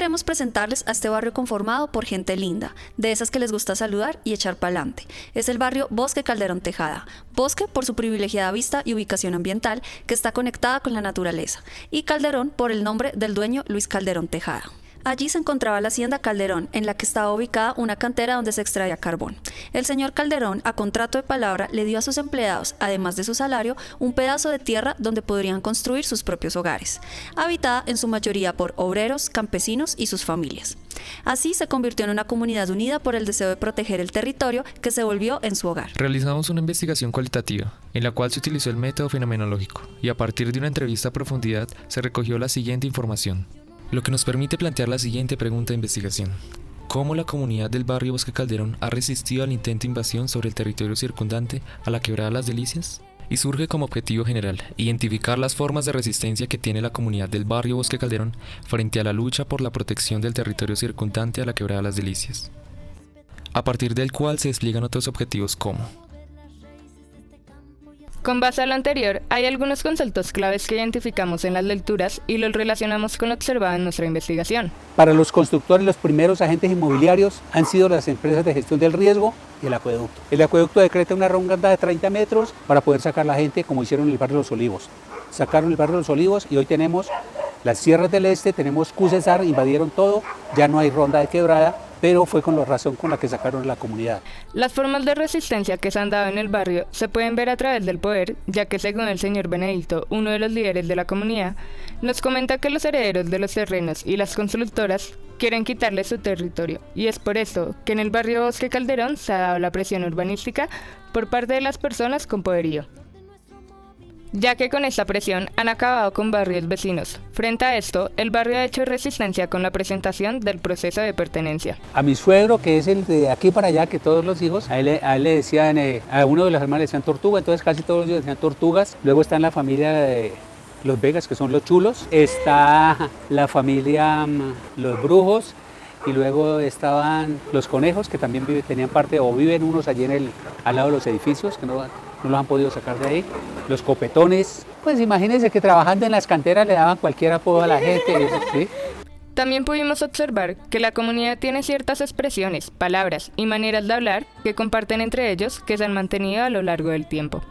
queremos presentarles a este barrio conformado por gente linda, de esas que les gusta saludar y echar pa'lante. Es el barrio Bosque Calderón Tejada. Bosque por su privilegiada vista y ubicación ambiental que está conectada con la naturaleza, y Calderón por el nombre del dueño Luis Calderón Tejada. Allí se encontraba la hacienda Calderón, en la que estaba ubicada una cantera donde se extraía carbón. El señor Calderón, a contrato de palabra, le dio a sus empleados, además de su salario, un pedazo de tierra donde podrían construir sus propios hogares, habitada en su mayoría por obreros, campesinos y sus familias. Así se convirtió en una comunidad unida por el deseo de proteger el territorio que se volvió en su hogar. Realizamos una investigación cualitativa, en la cual se utilizó el método fenomenológico, y a partir de una entrevista a profundidad se recogió la siguiente información, lo que nos permite plantear la siguiente pregunta de investigación. ¿Cómo la comunidad del barrio Bosque Calderón ha resistido al intento de invasión sobre el territorio circundante a la quebrada Las Delicias? Y surge como objetivo general identificar las formas de resistencia que tiene la comunidad del barrio Bosque Calderón frente a la lucha por la protección del territorio circundante a la quebrada Las Delicias, a partir del cual se despliegan otros objetivos como: con base a lo anterior, hay algunos conceptos claves que identificamos en las lecturas y los relacionamos con lo observado en nuestra investigación. Para los constructores, los primeros agentes inmobiliarios han sido las empresas de gestión del riesgo y el acueducto. El acueducto decreta una rongada de 30 metros para poder sacar la gente, como hicieron en el barrio Los Olivos. Sacaron el barrio Los Olivos y hoy tenemos las sierras del este, tenemos Cusesar, invadieron todo, ya no hay ronda de quebrada, pero fue con la razón con la que sacaron la comunidad. Las formas de resistencia que se han dado en el barrio se pueden ver a través del poder, ya que según el señor Benedicto, uno de los líderes de la comunidad, nos comenta que los herederos de los terrenos y las constructoras quieren quitarle su territorio, y es por esto que en el barrio Bosque Calderón se ha dado la presión urbanística por parte de las personas con poderío, ya que con esta presión han acabado con barrios vecinos. Frente a esto, el barrio ha hecho resistencia con la presentación del proceso de pertenencia. A mi suegro, que es el de aquí para allá, que todos los hijos, a él le decían, a uno de las hermanas le decían Tortuga, entonces casi todos los hijos decían Tortugas. Luego está en la familia de los Vegas, que son los chulos, está la familia los Brujos, y luego estaban los Conejos, que también tenían parte, o viven unos allí al lado de los edificios, que no los han podido sacar de ahí. Los Copetones, pues imagínense que trabajando en las canteras le daban cualquier apodo a la gente, ¿sí? También pudimos observar que la comunidad tiene ciertas expresiones, palabras y maneras de hablar que comparten entre ellos que se han mantenido a lo largo del tiempo.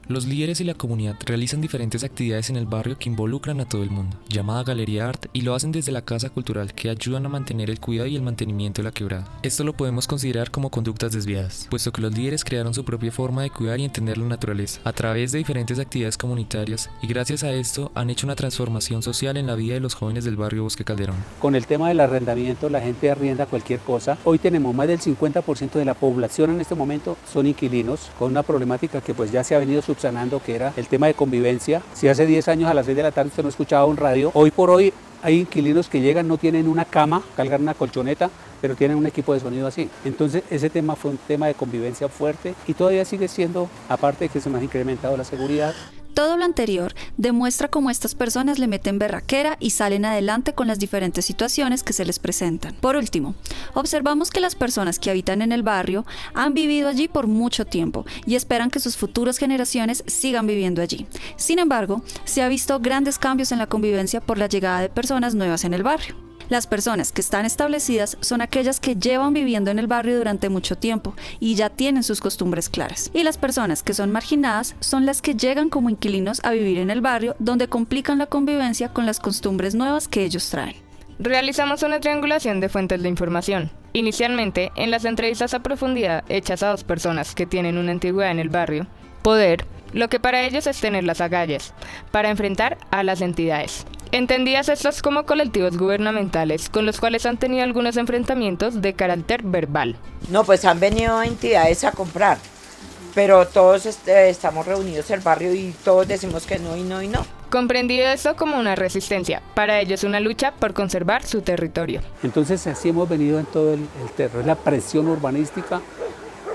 Los líderes y la comunidad realizan diferentes actividades en el barrio que involucran a todo el mundo, llamada Galería Art, y lo hacen desde la Casa Cultural, que ayudan a mantener el cuidado y el mantenimiento de la quebrada. Esto lo podemos considerar como conductas desviadas, puesto que los líderes crearon su propia forma de cuidar y entender la naturaleza, a través de diferentes actividades comunitarias, y gracias a esto han hecho una transformación social en la vida de los jóvenes del barrio Bosque Calderón. Con el tema del arrendamiento, la gente arrienda cualquier cosa. Hoy tenemos más del 50% de la población en este momento son inquilinos, con una problemática que pues ya se ha venido subsanando, que era el tema de convivencia. Si hace 10 años a las 6 de la tarde usted no escuchaba un radio, hoy por hoy hay inquilinos que llegan, no tienen una cama, cargan una colchoneta, pero tienen un equipo de sonido así. Entonces ese tema fue un tema de convivencia fuerte y todavía sigue siendo, aparte de que se me ha incrementado la seguridad. Todo lo anterior demuestra cómo estas personas le meten berraquera y salen adelante con las diferentes situaciones que se les presentan. Por último, observamos que las personas que habitan en el barrio han vivido allí por mucho tiempo y esperan que sus futuras generaciones sigan viviendo allí. Sin embargo, se ha visto grandes cambios en la convivencia por la llegada de personas nuevas en el barrio. Las personas que están establecidas son aquellas que llevan viviendo en el barrio durante mucho tiempo y ya tienen sus costumbres claras. Y las personas que son marginadas son las que llegan como inquilinos a vivir en el barrio, donde complican la convivencia con las costumbres nuevas que ellos traen. Realizamos una triangulación de fuentes de información. Inicialmente, en las entrevistas a profundidad hechas a 2 personas que tienen una antigüedad en el barrio, poder, lo que para ellos es tener las agallas, para enfrentar a las entidades. Entendidas estas como colectivos gubernamentales con los cuales han tenido algunos enfrentamientos de carácter verbal. No, pues han venido entidades a comprar, pero todos estamos reunidos en el barrio y todos decimos que no y no y no. Comprendido esto como una resistencia, para ellos una lucha por conservar su territorio. Entonces así hemos venido en todo el terreno, la presión urbanística,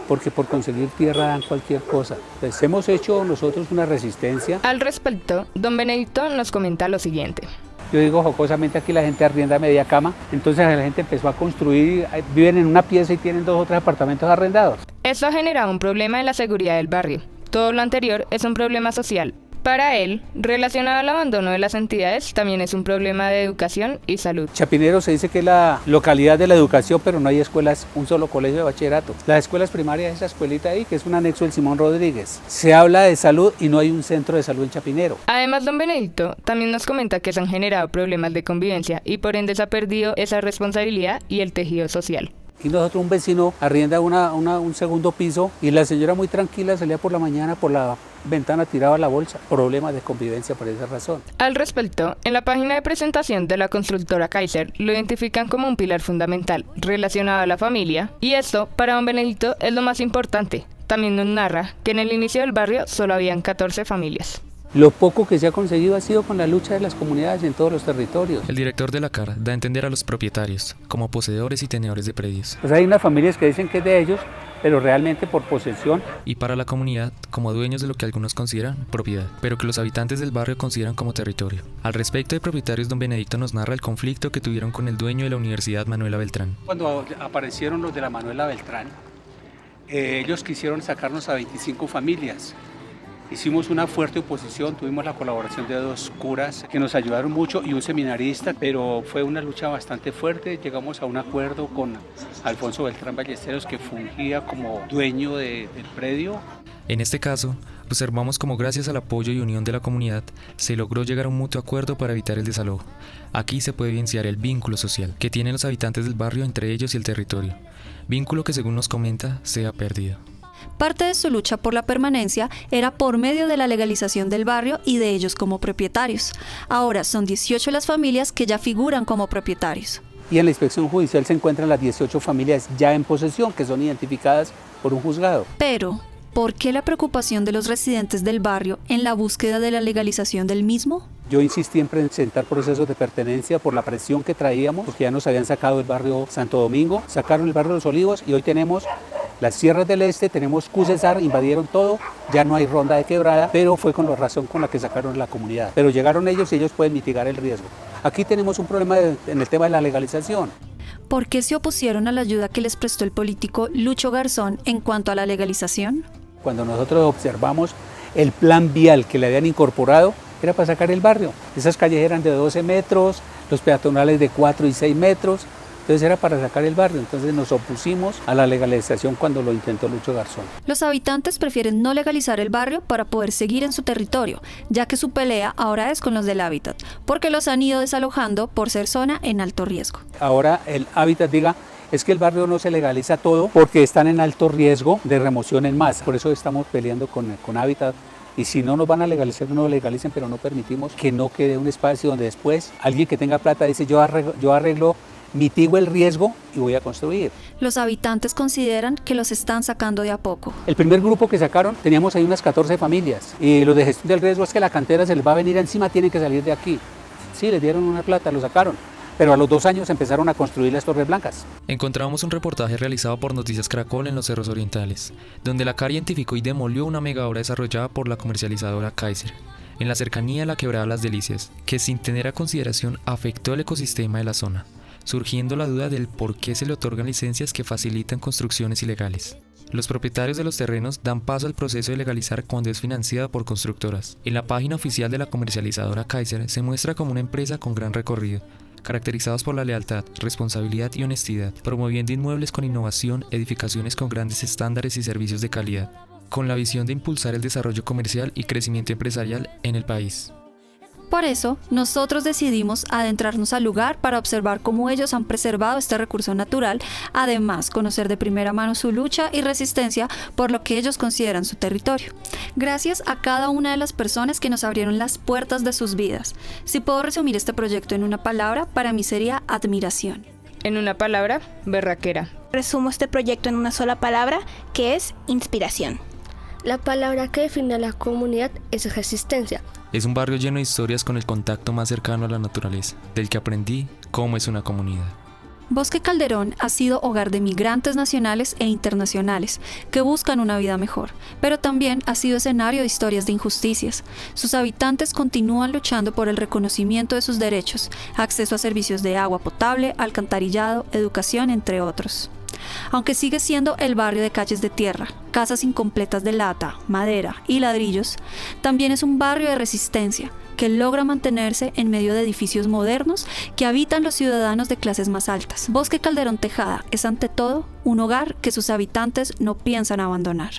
porque por conseguir tierra dan cualquier cosa. Entonces hemos hecho nosotros una resistencia. Al respecto, don Benedicto nos comenta lo siguiente. Yo digo jocosamente, aquí la gente arrienda media cama, entonces la gente empezó a construir, viven en una pieza y tienen 2 o 3 apartamentos arrendados. Esto ha generado un problema en la seguridad del barrio. Todo lo anterior es un problema social, Para él, relacionado al abandono de las entidades, también es un problema de educación y salud. Chapinero se dice que es la localidad de la educación, pero no hay escuelas, un solo colegio de bachillerato. Las escuelas primarias, esa escuelita ahí, que es un anexo del Simón Rodríguez. Se habla de salud y no hay un centro de salud en Chapinero. Además, don Benedicto también nos comenta que se han generado problemas de convivencia y por ende se ha perdido esa responsabilidad y el tejido social. Y nosotros, un vecino arrienda un segundo piso y la señora muy tranquila salía por la mañana por la ventana, tiraba la bolsa. Problemas de convivencia por esa razón. Al respecto, en la página de presentación de la constructora Kaiser lo identifican como un pilar fundamental relacionado a la familia y esto para don Benedicto es lo más importante. También nos narra que en el inicio del barrio solo habían 14 familias. Lo poco que se ha conseguido ha sido con la lucha de las comunidades en todos los territorios. El director de la CAR da a entender a los propietarios como poseedores y tenedores de predios. Pues hay unas familias que dicen que es de ellos, pero realmente por posesión. Y para la comunidad como dueños de lo que algunos consideran propiedad, pero que los habitantes del barrio consideran como territorio. Al respecto de propietarios, don Benedicto nos narra el conflicto que tuvieron con el dueño de la Universidad Manuela Beltrán. Cuando aparecieron los de la Manuela Beltrán, ellos quisieron sacarnos a 25 familias. Hicimos una fuerte oposición, tuvimos la colaboración de 2 curas que nos ayudaron mucho y un seminarista, pero fue una lucha bastante fuerte. Llegamos a un acuerdo con Alfonso Beltrán Ballesteros, que fungía como dueño del predio. En este caso, observamos cómo gracias al apoyo y unión de la comunidad se logró llegar a un mutuo acuerdo para evitar el desalojo. Aquí se puede evidenciar el vínculo social que tienen los habitantes del barrio entre ellos y el territorio, vínculo que según nos comenta se ha perdido. Parte de su lucha por la permanencia era por medio de la legalización del barrio y de ellos como propietarios. Ahora son 18 las familias que ya figuran como propietarios. Y en la inspección judicial se encuentran las 18 familias ya en posesión, que son identificadas por un juzgado. Pero, ¿por qué la preocupación de los residentes del barrio en la búsqueda de la legalización del mismo? Yo insistí en presentar procesos de pertenencia por la presión que traíamos, porque ya nos habían sacado el barrio Santo Domingo, sacaron el barrio Los Olivos y hoy tenemos las Sierras del Este, tenemos Cusesar, invadieron todo, ya no hay ronda de quebrada, pero fue con la razón con la que sacaron la comunidad. Pero llegaron ellos y ellos pueden mitigar el riesgo. Aquí tenemos un problema en el tema de la legalización. ¿Por qué se opusieron a la ayuda que les prestó el político Lucho Garzón en cuanto a la legalización? Cuando nosotros observamos el plan vial que le habían incorporado, era para sacar el barrio. Esas calles eran de 12 metros, los peatonales de 4 y 6 metros, entonces era para sacar el barrio. Entonces nos opusimos a la legalización cuando lo intentó Lucho Garzón. Los habitantes prefieren no legalizar el barrio para poder seguir en su territorio, ya que su pelea ahora es con los del hábitat, porque los han ido desalojando por ser zona en alto riesgo. Ahora el hábitat diga, es que el barrio no se legaliza todo porque están en alto riesgo de remoción en masa. Por eso estamos peleando con hábitat. Y si no nos van a legalizar, no lo legalicen, pero no permitimos que no quede un espacio donde después alguien que tenga plata dice yo arreglo, mitigo el riesgo y voy a construir. Los habitantes consideran que los están sacando de a poco. El primer grupo que sacaron, teníamos ahí unas 14 familias y los de gestión del riesgo es que la cantera se les va a venir encima, tienen que salir de aquí. Sí, les dieron una plata, lo sacaron. Pero a los 2 años empezaron a construir las Torres Blancas. Encontramos un reportaje realizado por Noticias Caracol en los Cerros Orientales, donde la CAR identificó y demolió una mega obra desarrollada por la comercializadora Kaiser, en la cercanía a la quebrada Las Delicias, que sin tener a consideración afectó el ecosistema de la zona, surgiendo la duda del por qué se le otorgan licencias que facilitan construcciones ilegales. Los propietarios de los terrenos dan paso al proceso de legalizar cuando es financiada por constructoras. En la página oficial de la comercializadora Kaiser se muestra como una empresa con gran recorrido, caracterizados por la lealtad, responsabilidad y honestidad, promoviendo inmuebles con innovación, edificaciones con grandes estándares y servicios de calidad, con la visión de impulsar el desarrollo comercial y crecimiento empresarial en el país. Por eso, nosotros decidimos adentrarnos al lugar para observar cómo ellos han preservado este recurso natural, además conocer de primera mano su lucha y resistencia por lo que ellos consideran su territorio. Gracias a cada una de las personas que nos abrieron las puertas de sus vidas. Si puedo resumir este proyecto en una palabra, para mí sería admiración. En una palabra, berraquera. Resumo este proyecto en una sola palabra, que es inspiración. La palabra que define a la comunidad es resistencia. Es un barrio lleno de historias con el contacto más cercano a la naturaleza, del que aprendí cómo es una comunidad. Bosque Calderón ha sido hogar de migrantes nacionales e internacionales que buscan una vida mejor, pero también ha sido escenario de historias de injusticias. Sus habitantes continúan luchando por el reconocimiento de sus derechos, acceso a servicios de agua potable, alcantarillado, educación, entre otros. Aunque sigue siendo el barrio de calles de tierra, casas incompletas de lata, madera y ladrillos, también es un barrio de resistencia que logra mantenerse en medio de edificios modernos que habitan los ciudadanos de clases más altas. Bosque Calderón Tejada es ante todo un hogar que sus habitantes no piensan abandonar.